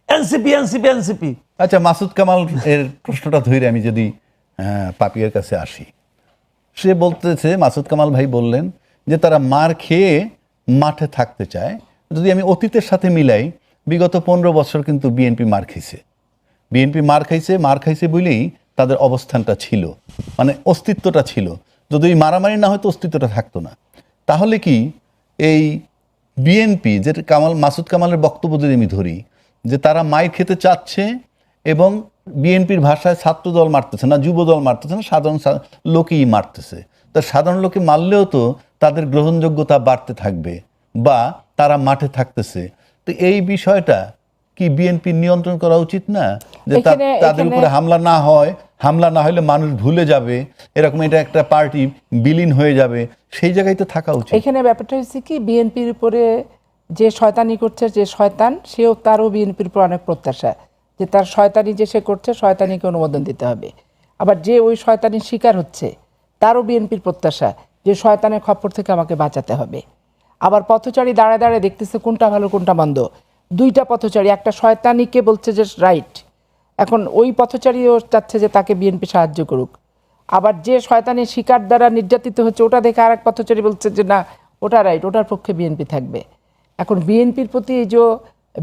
এনসিপি এনসিপি এনসিপি। আচ্ছা, মাসুদ কামাল এর প্রশ্নটা ধরে আমি যদি পাপিয়ার কাছে আসি, সে বলতেছে, মাসুদ কামাল ভাই বললেন যে তারা মার খেয়ে মাঠে থাকতে চায়। যদি আমি অতীতের সাথে মিলাই, বিগত 15 বছর কিন্তু বিএনপি মার খাইছে বলেই তাদের অবস্থানটা ছিল, মানে অস্তিত্বটা ছিল। যদি মারামারি না হয়তো অস্তিত্বটা থাকতো না। তাহলে কি এই বিএনপি, যে মাসুদ কামালের বক্তব্য যদি আমি ধরি, যে তারা মাইর খেতে চাচ্ছে, এবং বিএনপির ভাষায় ছাত্র দল মারতেছে না, যুব দল মারতেছে না, সাধারণ লোকই মারতেছে, তা সাধারণ লোকে মারলেও তো তাদের গ্রহণযোগ্যতা বাড়তে থাকবে, বা তারা মাঠে থাকতেছে। তো এই বিষয়টা কি বিএনপি নিয়ন্ত্রণ করা উচিত না, যে তাদের উপরে হামলা না হয়, হামলা না হলে মানুষ ভুলে যাবে, এরকম এটা একটা পার্টি বিলীন হয়ে যাবে, সেই জায়গায় তো থাকা উচিত। এখানে ব্যাপারটা হচ্ছে কি, বিএনপির উপরে যে শয়তানি করছে, যে শয়তান, সেও তারও বিএনপির উপর অনেক প্রত্যাশা যে তার শয়তানি যে সে করছে, শয়তানিকে অনুমোদন দিতে হবে। আবার যে ওই শয়তানির শিকার হচ্ছে, তারও বিএনপির প্রত্যাশা যে শয়তানের খপ্পর থেকে আমাকে বাঁচাতে হবে। আবার পথচারী দাঁড়ায় দাঁড়ায় দেখতেছে কোনটা ভালো কোনটা মন্দ। দুইটা পথচারী, একটা শয়তানিকে বলছে যে রাইট, এখন ওই পথচারীও চাচ্ছে যে তাকে বিএনপি সাহায্য করুক, আবার যে শয়তানির শিকার দ্বারা নির্যাতিত হচ্ছে ওটা দেখে আর এক পথচারী বলছে যে না ওটা রাইট, ওটার পক্ষে বিএনপি থাকবে। এখন বিএনপির প্রতি এই যে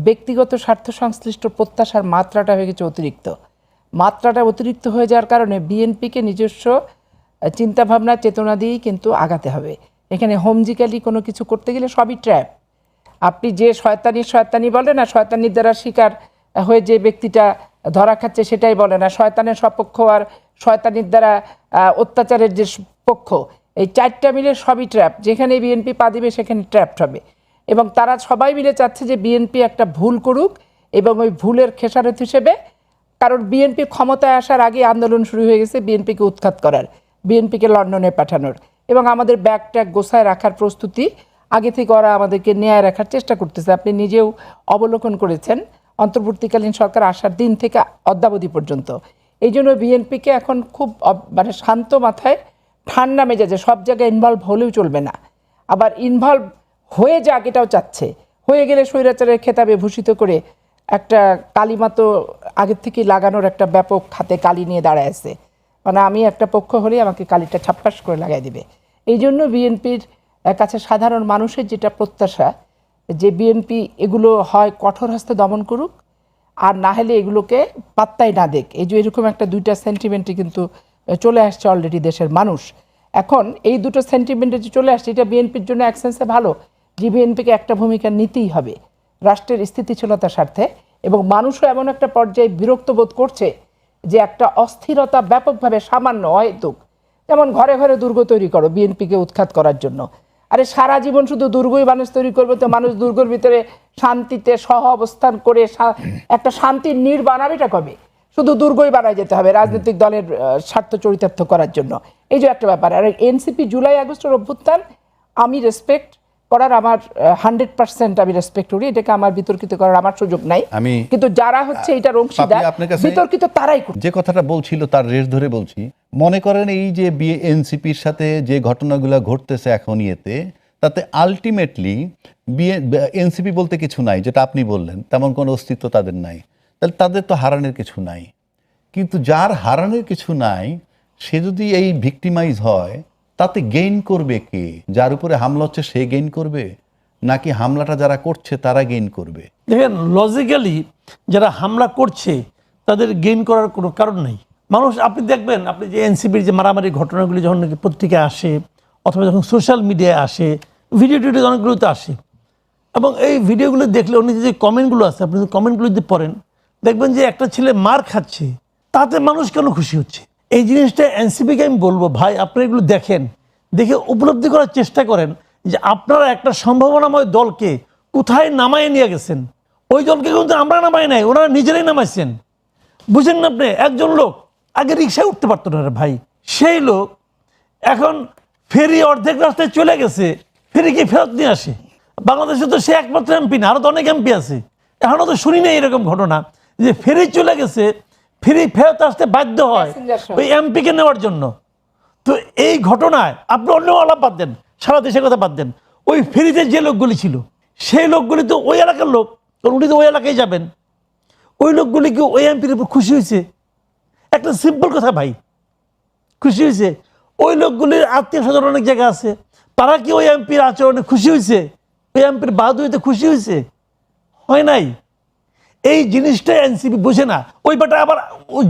ব্যক্তিগত স্বার্থ সংশ্লিষ্ট প্রত্যাশার মাত্রাটা হয়ে গেছে অতিরিক্ত, মাত্রাটা অতিরিক্ত হয়ে যাওয়ার কারণে বিএনপিকে নিজস্ব চিন্তাভাবনা চেতনা দিয়েই কিন্তু আগাতে হবে। এখানে হোমজিক্যালি কোনো কিছু করতে গেলে সবই ট্র্যাপ। আপনি যে শয়তানি বলে না, শয়তানির দ্বারা শিকার হয়ে যে ব্যক্তিটা ধরা খাচ্ছে সেটাই বলে না, শয়তানের সপক্ষ আর শয়তানির দ্বারা অত্যাচারের যে পক্ষ, এই চারটা মিলে সবই ট্র্যাপ। যেখানে বিএনপি পা দিবে সেখানে ট্র্যাপড হবে। এবং তারা সবাই মিলে চাচ্ছে যে বিএনপি একটা ভুল করুক এবং ওই ভুলের খেসারত হিসেবে, কারণ বিএনপি ক্ষমতায় আসার আগে আন্দোলন শুরু হয়ে গেছে বিএনপিকে উৎখাত করার, বিএনপিকে লন্ডনে পাঠানোর, এবং আমাদের ব্যাগ ট্যাগ গোছায় রাখার প্রস্তুতি আগে থেকে ওরা আমাদেরকে ন্যায় রাখার চেষ্টা করতেছে। আপনি নিজেও অবলোকন করেছেন অন্তর্বর্তীকালীন সরকার আসার দিন থেকে অদ্যাবধি পর্যন্ত। এই জন্য বিএনপিকে এখন খুব মানে শান্ত মাথায় ঠান্ডা মেজাজে সব জায়গায় ইনভলভ হলেও চলবে না, আবার ইনভলভ হয়ে যাক এটাও চাচ্ছে। হয়ে গেলে স্বৈরাচারের খেতাবে ভূষিত করে একটা কালিমা তো আগের থেকেই লাগানোর একটা ব্যাপক হাতে কালি নিয়ে দাঁড়ায় আছে, মানে আমি একটা পক্ষ হলেই আমাকে কালিটা ছাপ্পাস করে লাগাই দিবে। এই জন্য বিএনপির কাছে সাধারণ মানুষের যেটা প্রত্যাশা যে বিএনপি এগুলো হয় কঠোর হস্তে দমন করুক আর না হলে এগুলোকে পাত্তাই না দেখ। এই যে এরকম একটা দুইটা সেন্টিমেন্টই কিন্তু চলে আসছে অলরেডি দেশের মানুষ। এখন এই দুটো সেন্টিমেন্টে যে চলে আসছে এটা বিএনপির জন্য এক সেন্সে ভালো, যে বিএনপিকে একটা ভূমিকা নিতেই হবে রাষ্ট্রের স্থিতিশীলতার স্বার্থে, এবং মানুষও এমন একটা পর্যায়ে বিরক্ত বোধ করছে যে একটা অস্থিরতা ব্যাপকভাবে সামান্য হয়তো, যেমন ঘরে ঘরে দুর্গ তৈরি করো বিএনপিকে উৎখাত করার জন্য। আরে সারা জীবন শুধু দুর্গই মানুষ তৈরি করবে তো মানুষ দুর্গের ভিতরে শান্তিতে সহ অবস্থান করে একটা শান্তির নীড় বানাবেটা কবে? শুধু দুর্গই বানায় যেতে হবে রাজনৈতিক দলের স্বার্থ চরিতার্থ করার জন্য, এই যে একটা ব্যাপার। আর এনসিপি জুলাই আগস্টের অভ্যুত্থান আমি রেসপেক্ট করার আমার 100% আমি রেসপেক্ট করি, এটাকে আমার বিতর্কিত করার আমার সুযোগ নাই, কিন্তু যারা হচ্ছে এটার অংশীদার বিতর্কিত তারাই করছে। যে কথাটা বলছিল তার রেশ ধরে বলছি, মনে করেন এই যে এনসিপির সাথে যে ঘটনাগুলো ঘটতেছে এখন ইয়েতে, তাতে আলটিমেটলি এনসিপি বলতে কিছু নাই, যেটা আপনি বললেন তেমন কোনো অস্তিত্ব তাদের নাই, তাহলে তাদের তো হারানোর কিছু নাই। কিন্তু যার হারানোর কিছু নাই সে যদি এই ভিক্টিমাইজ হয় তাতে গেইন করবে কে? যার উপরে হামলা হচ্ছে সে গেইন করবে নাকি হামলাটা যারা করছে তারা গেইন করবে? দেখেন লজিক্যালি যারা হামলা করছে তাদের গেইন করার কোনো কারণ নেই। মানুষ আপনি দেখবেন, আপনি যে এনসিপির যে মারামারি ঘটনাগুলি যখন নাকি পত্রিকায় আসে অথবা যখন সোশ্যাল মিডিয়ায় আসে, ভিডিও টিডিও অনেকগুলোতে আসে, এবং এই ভিডিওগুলো দেখলে উনি যে কমেন্টগুলো আছে আপনি কমেন্টগুলো যদি পড়েন দেখবেন যে একটা ছেলে মার খাচ্ছে তাতে মানুষ কেন খুশি হচ্ছে। এই জিনিসটা এনসিপিকে আমি বলবো, ভাই আপনারা এগুলো দেখেন, দেখে উপলব্ধি করার চেষ্টা করেন যে আপনারা একটা সম্ভাবনাময় দলকে কোথায় নামায় নিয়ে গেছেন। ওই দলকে কিন্তু আমরা নামাই নাই, ওনারা নিজেরাই নামাইছেন। বুঝেন না আপনি? একজন লোক আগে রিক্সায় উঠতে পারতো না ভাই, সেই লোক এখন ফেরি অর্ধেক রাস্তায় চলে গেছে, ফেরিকে ফেরত নিয়ে আসে। বাংলাদেশে তো সে একমাত্র এমপি না, আরো তো অনেক এমপি আছে, এখনো তো শুনি না এরকম ঘটনা যে ফেরি চলে গেছে, ফেরি ফেরত আসতে বাধ্য হয় ওই এমপিকে নেওয়ার জন্য। তো এই ঘটনায় আপনি অন্য আলাপ বাদ দেন, সারা দেশের কথা বাদ দেন, ওই ফেরিতে যে লোকগুলি ছিল সেই লোকগুলি তো ওই এলাকার লোক, কারণ উনি তো ওই এলাকায় যাবেন। ওই লোকগুলি কি ওই এমপির উপর খুশি হয়েছে? একটা সিম্পল কথা ভাই, খুশি হয়েছে? ওই লোকগুলির আত্মীয় স্বজন অনেক জায়গা আছে, তারা কি ওই এমপির আচরণে খুশি হয়েছে? ওই এমপির বাহাদুরিতে খুশি হয়েছে? হয় নাই। এই জিনিসটা এনসিপি বুঝে না, ওই বেটা আবার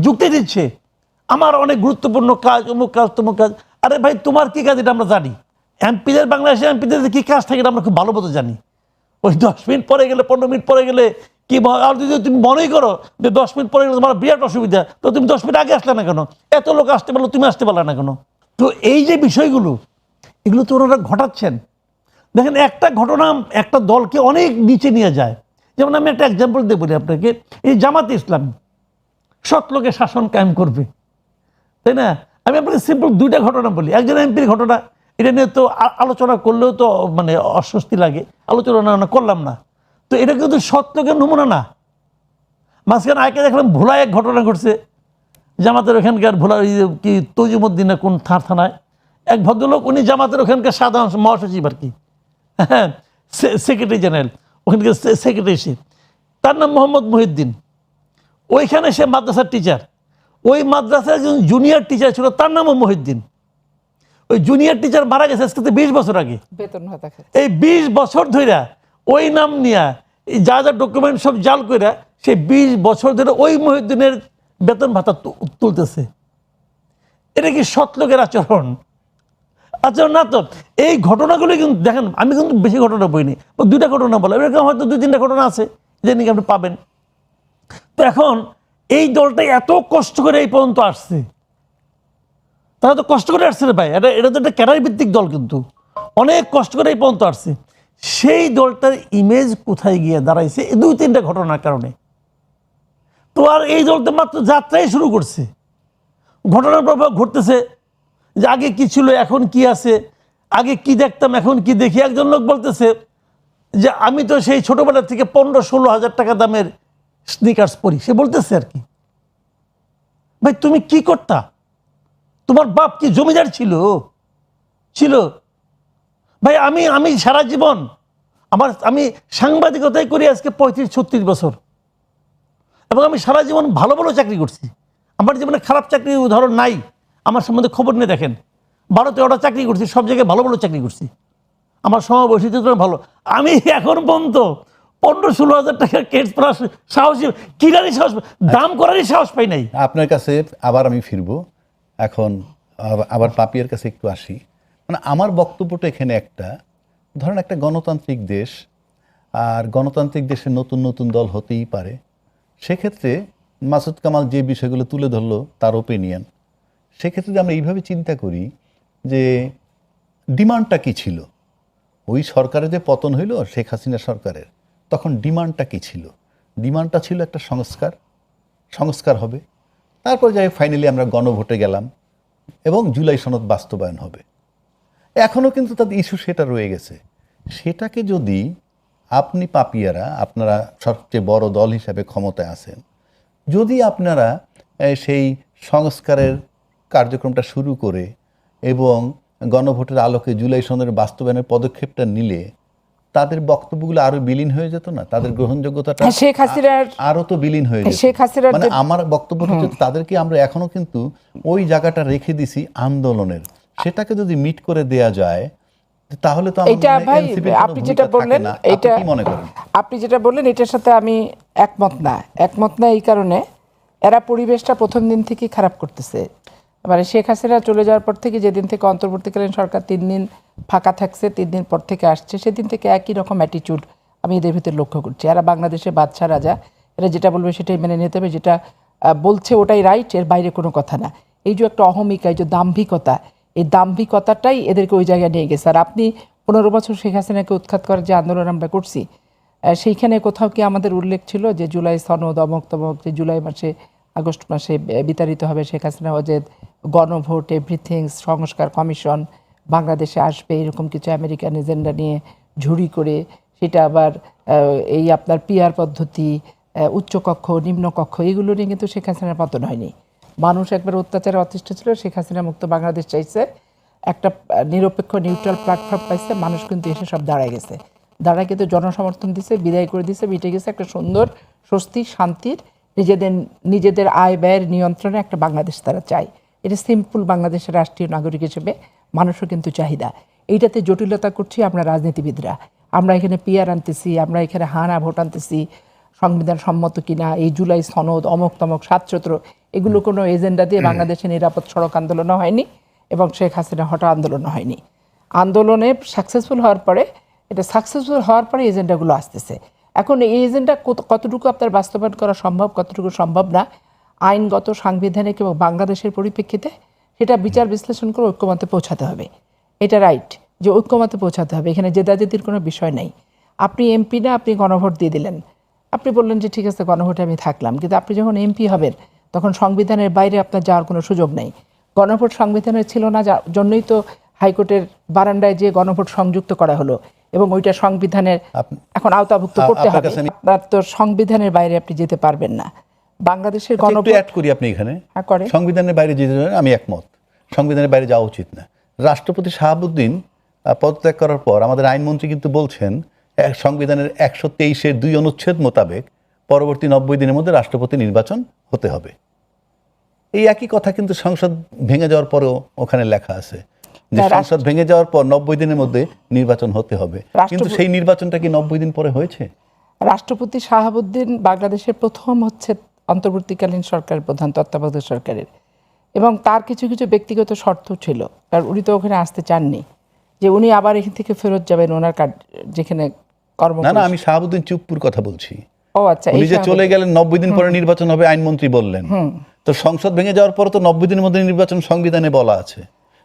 যুক্তি দিচ্ছে আমার অনেক গুরুত্বপূর্ণ কাজ, অমুক কাজ তমুক কাজ। আরে ভাই তোমার কি কাজ এটা আমরা জানি, এমপিদের বাংলাদেশের এমপিদের কি কাজ থাকে এটা আমরা খুব ভালো মতো জানি। ওই 10 মিনিট পরে গেলে 15 মিনিট পরে গেলে কি, আর যদি তুমি মনেই করো যে 10 মিনিট পরে গেলে তোমার বিরাট অসুবিধা, তো তুমি 10 মিনিট আগে আসলে না কেন? এত লোক আসতে পারলো, তুমি আসতে পারলে না কেন? তো এই যে বিষয়গুলো, এগুলো তো ওনারা ঘটাচ্ছেন। দেখেন একটা ঘটনা একটা দলকে অনেক নিচে নিয়ে যায়। যেমন আমি একটা এক্সাম্পল দিয়ে বলি আপনাকে, এই জামাতে ইসলামী সৎ লোকের শাসন কায়েম করবে, তাই না? আমি আপনাকে সিম্পল দুইটা ঘটনা বলি। একজন এমপির ঘটনা, এটা নিয়ে তো আলোচনা করলেও তো মানে অস্বস্তি লাগে, আলোচনা করলাম না। তো এটা কিন্তু সৎ লোকের নমুনা না। মাঝখানে আগে দেখলাম ভোলায় এক ঘটনা ঘটছে, জামাতের ওখানকার ভোলা কি তজিমুদ্দিন কোন থানায় এক ভদ্রলোক, উনি জামাতের ওখানকার সাধারণ মহাসচিব আর কি, হ্যাঁ, সেক্রেটারি জেনারেল, ওখানকার সেক্রেটারি। তার নাম মোহাম্মদ মহিউদ্দিন, ওইখানে সে মাদ্রাসার টিচার। ওই মাদ্রাসার একজন জুনিয়র টিচার ছিল, তার নামও মহিউদ্দিন। ওই জুনিয়র টিচার মারা গেছে আজকে 20 বছর আগে। বেতন ভাতা খাচ্ছে। এই 20 বছর ধরে ওই নাম নিয়ে এই যা যা ডকুমেন্ট সব জাল করে সেই 20 বছর ধরে ওই মহিউদ্দিনের বেতন ভাতা তুলতেছে। এটা কি সৎ লোকের আচরণ? আচরণ না তো। এই ঘটনাগুলো কিন্তু দেখেন, আমি কিন্তু বেশি ঘটনা বইনি, 2টা ঘটনা বলা, এরকম হয়তো 2-3টা ঘটনা আছে যে নাকি আপনি পাবেন। তো এখন এই দলটা এত কষ্ট করে এই পর্যন্ত আসছে, তারা তো কষ্ট করে আসছে রে ভাই, এটা তো একটা ক্যাডার ভিত্তিক দল, কিন্তু অনেক কষ্ট করে এই পর্যন্ত আসছে। সেই দলটার ইমেজ কোথায় গিয়ে দাঁড়াইছে এই 2-3টা ঘটনার কারণে। তো আর এই দলটা মাত্র যাত্রাই শুরু করছে, ঘটনার প্রভাব ঘটতেছে যে আগে কি ছিল এখন কি আছে, আগে কি দেখতাম এখন কি দেখি। একজন লোক বলতেছে যে আমি তো সেই ছোটবেলা থেকে 15-16 হাজার টাকা দামের স্নিকার্স পরি। সে বলতেছে আর কি, ভাই তুমি কি করতা? তোমার বাপ কি জমিদার ছিল? ভাই আমি সারা জীবন আমি সাংবাদিকতাই করি আজকে 35-36 বছর, এবং আমি সারা জীবন ভালো ভালো চাকরি করছি। আমার জীবনে খারাপ চাকরির উদাহরণ নাই। আমার সম্বন্ধে খবর নিয়ে দেখেন, 12-13টা চাকরি করছি, সব জায়গায় ভালো ভালো চাকরি করছি। আমার সমবয়সীদের জন্য ভালো। আমি এখন পর্যন্ত 15-16 হাজার টাকার কেস পড়ার সাহসী কিনারই সাহস, দাম করারই সাহস পাই নাই। আপনার কাছে আবার আমি ফিরবো এখন, আবার পাপিয়ার কাছে একটু আসি। মানে আমার বক্তব্যটা এখানে একটা, ধরেন একটা গণতান্ত্রিক দেশ, আর গণতান্ত্রিক দেশে নতুন নতুন দল হতেই পারে। সেক্ষেত্রে মাসুদ কামাল যে বিষয়গুলো তুলে ধরলো তার ওপিনিয়ন, সেক্ষেত্রে যদি আমরা এইভাবে চিন্তা করি যে ডিমান্ডটা কী ছিল, ওই সরকারের যে পতন হইল শেখ হাসিনা সরকারের, তখন ডিমান্ডটা কী ছিল? ডিমান্ডটা ছিল একটা সংস্কার হবে, তারপর যাই ফাইনালি আমরা গণভোটে গেলাম এবং জুলাই সনদ বাস্তবায়ন হবে। এখনও কিন্তু তাদের ইস্যু সেটা রয়ে গেছে। সেটাকে যদি আপনি পাপিয়ারা, আপনারা সবচেয়ে বড় দল হিসাবে ক্ষমতায় আছেন, যদি আপনারা সেই সংস্কারের কার্যক্রমটা শুরু করে এবং গণভোটের আলোকে জুলাই সনদের বাস্তবায়নের পদক্ষেপটা নিলে তাদের বক্তব্যগুলো আরো বিলীন হয়ে যেত না? তাদের গ্রহণযোগ্যতাটা শেখ হাসিনার আরো তো বিলীন হয়ে যেত। শেখ হাসিনার মানে আমার বক্তব্যটা হচ্ছে তাদেরকে আমরা এখনো কিন্তু ওই জায়গাটা রেখে দিছি আন্দোলনের, সেটাকে যদি মিট করে দেয়া যায় তাহলে তো এটা ভাই আপনি যেটা বললেন, এটা কি মনে করেন? আপনি যেটা বললেন এটার সাথে আমি একমত না। এই কারণে এরা পরিবেশটা প্রথম দিন থেকেই খারাপ করতেছে। মানে শেখ হাসিনা চলে যাওয়ার পর থেকে, যেদিন থেকে অন্তর্বর্তীকালীন সরকার 3 দিন ফাঁকা থাকছে, 3 দিন পর থেকে আসছে, সেদিন থেকে একই রকম অ্যাটিটিউড আমি এদের ভিতরে লক্ষ্য করছি। এরা বাংলাদেশে বাদশা রাজা, এরা যেটা বলবে সেটাই মেনে নিতে হবে, যেটা বলছে ওটাই রাইট, এর বাইরে কোনো কথা না। এই যে একটা অহমিকা, এই যে দাম্ভিকতা, এই দাম্ভিকতাটাই এদেরকে ওই জায়গায় নিয়ে গেছে। আর আপনি 15 বছর শেখ হাসিনাকে উৎখাত করার যে আন্দোলন আমরা করছি, সেইখানে কোথাও কি আমাদের উল্লেখ ছিল যে জুলাই সনদ অমক তমক, যে জুলাই মাসে আগস্ট মাসে বিতাড়িত হবে শেখ হাসিনা ওয়াজেদ, গণভোট, এভরিথিং, সংস্কার কমিশন বাংলাদেশে আসবে, এরকম কিছু আমেরিকান এজেন্ডা নিয়ে ঝুড়ি করে, সেটা আবার এই আপনার পিআর পদ্ধতি, উচ্চকক্ষ নিম্নকক্ষ, এগুলো নিয়ে কিন্তু শেখ হাসিনার পতন হয়নি। মানুষ একবার অত্যাচারে অতিষ্ঠ ছিল, শেখ হাসিনা মুক্ত বাংলাদেশ চাইছে, একটা নিরপেক্ষ নিউট্রাল প্ল্যাটফর্ম পাইছে, মানুষ কিন্তু এসে সব দাঁড়ায় গেছে, দাঁড়ায় কিন্তু জনসমর্থন দিছে, বিদায় করে দিছে, মিটে গেছে একটা সুন্দর স্বস্তি শান্তির, নিজেদের আয় ব্যয়ের নিয়ন্ত্রণে একটা বাংলাদেশ তারা চায়। এটা সিম্পল বাংলাদেশের রাষ্ট্রীয় নাগরিক হিসেবে মানুষও কিন্তু চাহিদা। এইটাতে জটিলতা করছি আমরা রাজনীতিবিদরা। আমরা এখানে পিআর আনতেছি, আমরা এখানে হানা ভোট আনতেছি, সংবিধান সম্মত কিনা, এই জুলাই সনদ অমক তমক 7 এগুলো কোনো এজেন্ডা দিয়ে বাংলাদেশে নিরাপদ সড়ক আন্দোলনও হয়নি এবং শেখ হাসিনা হঠাৎ আন্দোলনও হয়নি। আন্দোলনে সাকসেসফুল হওয়ার পরে এজেন্ডাগুলো আসতেছে। এখন এই এজেন্ডা কতটুকু আপনার বাস্তবায়ন করা সম্ভব, কতটুকু সম্ভব না, আইনগত, সাংবিধানিক এবং বাংলাদেশের পরিপ্রেক্ষিতে সেটা বিচার বিশ্লেষণ করে ঐক্যমতে পৌঁছাতে হবে। এটা রাইট যে ঐক্যমতে পৌঁছাতে হবে, এখানে জেদাজেদির কোনো বিষয় নাই। আপনি এমপি না, আপনি গণভোট দিয়ে দিলেন, আপনি বললেন যে ঠিক আছে গণভোটে আমি থাকলাম, কিন্তু আপনি যখন এমপি হবেন তখন সংবিধানের বাইরে আপনার যাওয়ার কোনো সুযোগ নেই। গণভোট সংবিধানের ছিল না, যার জন্যই তো হাইকোর্টের বারান্দায় যে গণভোট সংযুক্ত করা হলো এবং ওইটা সংবিধানের এখন আওতাভুক্ত করতে হবে। আপনার তো সংবিধানের বাইরে আপনি যেতে পারবেন না। বাংলাদেশের গণভোট অ্যাড করি আপনি এখানে, সংবিধানের বাইরে যেতে আমি একমত, সংবিধানের বাইরে যাওয়া উচিত না। রাষ্ট্রপতি শাহাবুদ্দিন পদত্যাগ করার পর আমাদের আইনমন্ত্রী কিন্তু বলছেন সংবিধানের 123-2 অনুচ্ছেদ মোতাবেক পরবর্তী 90 দিনের মধ্যে রাষ্ট্রপতি নির্বাচন হতে হবে। এই একই কথা কিন্তু সংসদ ভেঙে যাওয়ার পরেও ওখানে লেখা আছে যে সংসদ ভেঙে যাওয়ার পর 90 দিনের মধ্যে নির্বাচন হতে হবে, কিন্তু সেই নির্বাচনটা কি 90 দিন পরে হয়েছে? রাষ্ট্রপতি শাহাবুদ্দিন বাংলাদেশের প্রথম হচ্ছে অন্তর্বর্তীকালীন সরকারের প্রধান, তত্ত্বাবধায়ক সরকারের, এবং তার কিছু কিছু ব্যক্তিগত শর্ত ছিল, কারণ উনি তো ওখানে আসতে চাননি যে উনি আবার এখান থেকে ফেরত যাবেন ওনার যেখানে কর্ম। না, আমি শাহাবুদ্দিন চুপ্পুর কথা বলছি। ও আচ্ছা, উনি যে চলে গেলেন 90 দিন পরে নির্বাচন হবে আইনমন্ত্রী বললেন, তো সংসদ ভেঙে যাওয়ার পর তো 90 দিনের মধ্যে নির্বাচন সংবিধানে বলা আছে।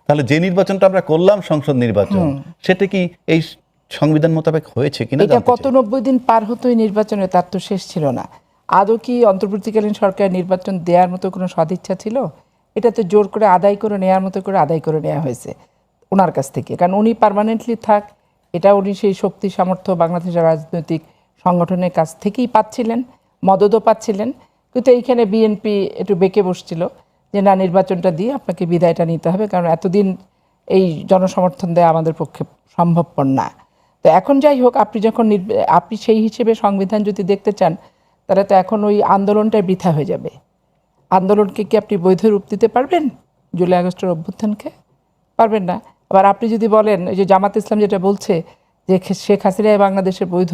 তাহলে যে নির্বাচনটা আমরা করলাম সংসদ নির্বাচন, সেটা কি এই সংবিধান মোতাবেক হয়েছে কিনা? এটা কত 90 দিন পার হতো এই নির্বাচনে, তার তো শেষ ছিল না। আদৌ কি অন্তর্বর্তীকালীন সরকার নির্বাচন দেওয়ার মতো কোনো সদিচ্ছা ছিল? এটা তো জোর করে আদায় করে নেওয়ার মতো করে আদায় করে নেওয়া হয়েছে ওনার কাছ থেকে, কারণ উনি পার্মানেন্টলি থাক, এটা উনি সেই শক্তি সামর্থ্য বাংলাদেশের রাজনৈতিক সংগঠনের কাছ থেকেই পাচ্ছিলেন, মদতও পাচ্ছিলেন। কিন্তু এইখানে বিএনপি একটু বেঁকে বসছিল যে না, নির্বাচনটা দিয়ে আপনাকে বিদায়টা নিতে হবে, কারণ এতদিন এই জনসমর্থন দেওয়া আমাদের পক্ষে সম্ভবপর না। তো এখন যাই হোক, আপনি যখন আপনি সেই হিসেবে সংবিধান যদি দেখতে চান, তাহলে তো এখন ওই আন্দোলনটাই বৃথা হয়ে যাবে। আন্দোলনকে কি আপনি বৈধ রূপ দিতে পারবেন? জুলাই আগস্টের অভ্যুত্থানকে পারবেন না। আবার আপনি যদি বলেন, এই যে জামাত ইসলাম যেটা বলছে যে শেখ হাসিনাই বাংলাদেশের বৈধ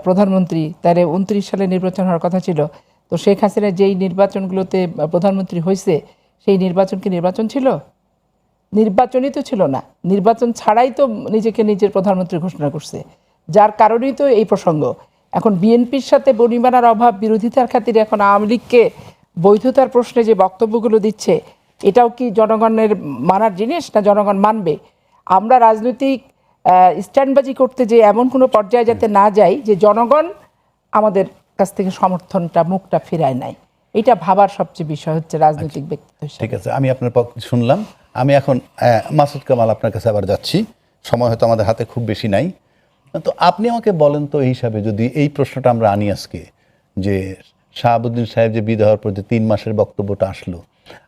প্রধানমন্ত্রী, তার 29 সালে নির্বাচন হওয়ার কথা ছিল, তো শেখ হাসিনা যেই নির্বাচনগুলোতে প্রধানমন্ত্রী হয়েছে সেই নির্বাচন কি নির্বাচন ছিল? নির্বাচনই তো ছিল না। নির্বাচন ছাড়াই তো নিজেকে নিজের প্রধানমন্ত্রী ঘোষণা করছে, যার কারণেই তো এই প্রসঙ্গ। এখন বিএনপির সাথে বনিমানার অভাব, বিরোধিতার খাতিরে এখন আওয়ামী লীগকে বৈধতার প্রশ্নে যে বক্তব্যগুলো দিচ্ছে, এটাও কি জনগণের মানার জিনিস, না জনগণ মানবে? আমরা রাজনৈতিক স্ট্যান্ডবাজি করতে যে এমন কোনো পর্যায়ে যাতে না যাই যে জনগণ আমাদের কাছ থেকে সমর্থনটা, মুখটা ফিরায় নাই, এটা ভাবার সবচেয়ে বিষয় হচ্ছে রাজনৈতিক ব্যক্তিত্ব হিসেবে। ঠিক আছে, আমি আপনার পক্ষ শুনলাম। আমি এখন মাসুদ কামাল আপনার কাছে আবার যাচ্ছি, সময় হয়তো আমাদের হাতে খুব বেশি নাই। তো আপনি আমাকে বলেন তো, এই হিসাবে যদি এই প্রশ্নটা আমরা আনি আজকে, যে শাহাবুদ্দিন সাহেব যে বিদায় হওয়ার পর যে 3 মাসের বক্তব্যটা আসলো,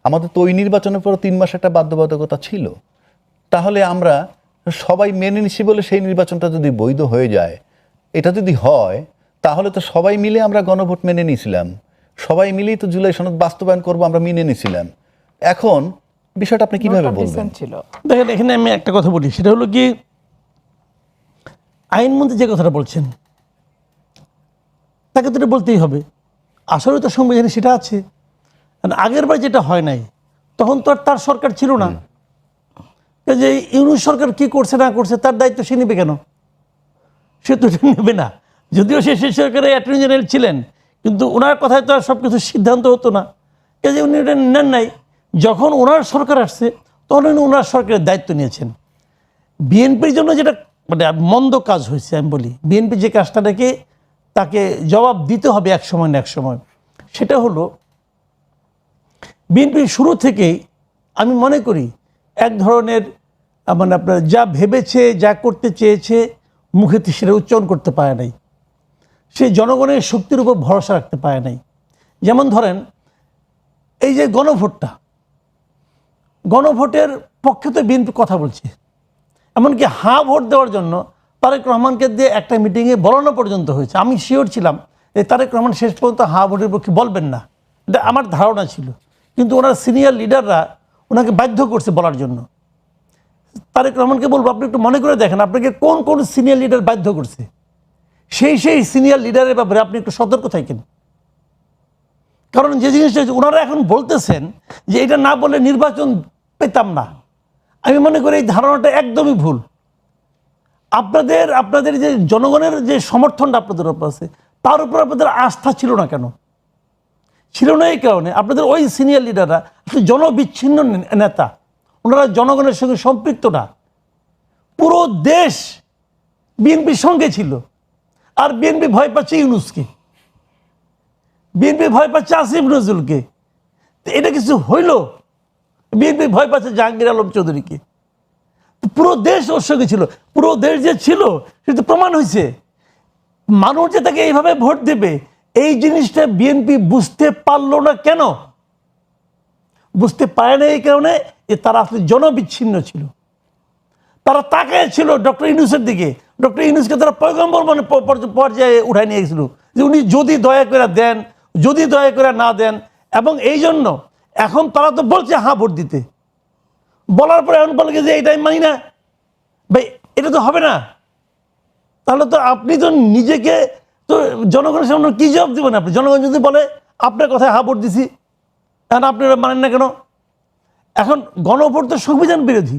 আমাদের তো ওই নির্বাচনের পর 3 মাস একটা বাধ্যবাধকতা ছিল। তাহলে আমরা সবাই মেনে নিছি বলে সেই নির্বাচনটা যদি বৈধ হয়ে যায়, এটা যদি হয়, তাহলে তো সবাই মিলে আমরা গণভোট মেনে নিয়েছিলাম, সবাই মিলেই তো জুলাই সনদ বাস্তবায়ন করবো আমরা মেনে নিয়েছিলাম। এখন বিষয়টা আপনি কিভাবে বলবেন? দেখেন, এখানে আমি একটা কথা বলি, সেটা হলো কি, আইনমন্ত্রী যে কথাটা বলছেন তাকে তো এটা বলতেই হবে। আসলে তো সংবিধানে সেটা আছে। আগের বার যেটা হয় নাই, তখন তো আর তার সরকার ছিল না, যে ইউনূস সরকার কি করছে না করছে তার দায়িত্ব সে নেবে কেন? সে তো নেবে না। যদিও সে সরকারের অ্যাটর্নি জেনারেল ছিলেন, কিন্তু ওনার কথায় তো আর সব কিছু সিদ্ধান্ত হতো না, কাজে উনি এটা নেন নাই। যখন ওনার সরকার আসছে তখন উনি ওনার সরকারের দায়িত্ব নিয়েছেন। বিএনপির জন্য যেটা মানে মন্দ কাজ হয়েছে, আমি বলি বিএনপি যে কাজটা দেখে তাকে জবাব দিতে হবে এক সময় না এক সময়, সেটা হলো বিএনপি শুরু থেকেই আমি মনে করি এক ধরনের মানে আপনার যা ভেবেছে, যা করতে চেয়েছে, মুখেতে সেটা উচ্চারণ করতে পারে নাই। সে জনগণের শক্তির উপর ভরসা রাখতে পারে নাই। যেমন ধরেন এই যে গণভোটের পক্ষে তো বিএনপি কথা বলছে, এমনকি হাঁ ভোট দেওয়ার জন্য তারেক রহমানকে দিয়ে একটা মিটিংয়ে বলানো পর্যন্ত হয়েছে। আমি শিওর ছিলাম যে তারেক রহমান শেষ পর্যন্ত হাঁ ভোটের পক্ষে বলবেন না, এটা আমার ধারণা ছিল, কিন্তু ওনার সিনিয়র লিডাররা ওনাকে বাধ্য করছে বলার জন্য। তারেক রহমানকে বলবো, আপনি একটু মনে করে দেখেন আপনাকে কোন কোন সিনিয়র লিডার বাধ্য করছে, সেই সিনিয়র লিডারের ব্যাপারে আপনি একটু সতর্ক থাকেন। কারণ যে জিনিসটা ওনারা এখন বলতেছেন যে এটা না বলে নির্বাচন পেতাম না, আমি মনে করি এই ধারণাটা একদমই ভুল। আপনাদের যে জনগণের যে সমর্থনটা আপনাদের উপর আছে, তার উপর আপনাদের আস্থা ছিল না কেন? ছিল না এই কারণে আপনাদের ওই সিনিয়র লিডাররা জনবিচ্ছিন্ন নেতা, ওনারা জনগণের সঙ্গে সম্পৃক্ত না। পুরো দেশ বিএনপির সঙ্গে ছিল, আর বিএনপি ভয় পাচ্ছে ইউনূসকে, বিএনপি ভয় পাচ্ছে আসিফ নজরুলকে। এটা কিছু হইল? বিএনপি ভয় পাচ্ছে জাহাঙ্গীর আলম চৌধুরীকে। পুরো দেশ ওর সঙ্গে ছিল, পুরো দেশ যে ছিল সেটা প্রমাণ হয়েছে। মানুষ যে তাকে এইভাবে ভোট দেবে, এই জিনিসটা বিএনপি বুঝতে পারলো না কেন? বুঝতে পারে না এই কারণে যে তারা আসলে জনবিচ্ছিন্ন ছিল। তারা তাকায় ছিল ডক্টর ইউনূসের দিকে, ডক্টর ইউনূসকে তারা পয়গম্বর মানে পর্যায়ে উঠায় নিয়ে গেছিল যে উনি যদি দয়া করে দেন, যদি দয়া করে না দেন। এবং এই জন্য এখন তারা তো বলছে হ্যাঁ ভোট দিতে, বলার পরে এখন বলে যে এইটাই মানি না। ভাই এটা তো হবে না। তাহলে তো আপনি তো নিজেকে তো জনগণের সামনে কি জবাব দেবেন আপনি? জনগণ যদি বলে আপনার কথায় হ্যাঁ ভোট দিছি, এখন আপনি ওটা মানেন না কেন? এখন গণভোট তো সংবিধান বিরোধী,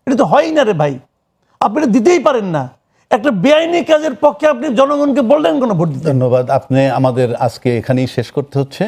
এটা তো হয়ই না রে ভাই, আপনি এটা দিতেই পারেন না। একটা বেআইনি কাজের পক্ষে আপনি জনগণকে বললেন কোনো ভোট দিতে। ধন্যবাদ। আপনি আমাদের আজকে এখানেই শেষ করতে হচ্ছে।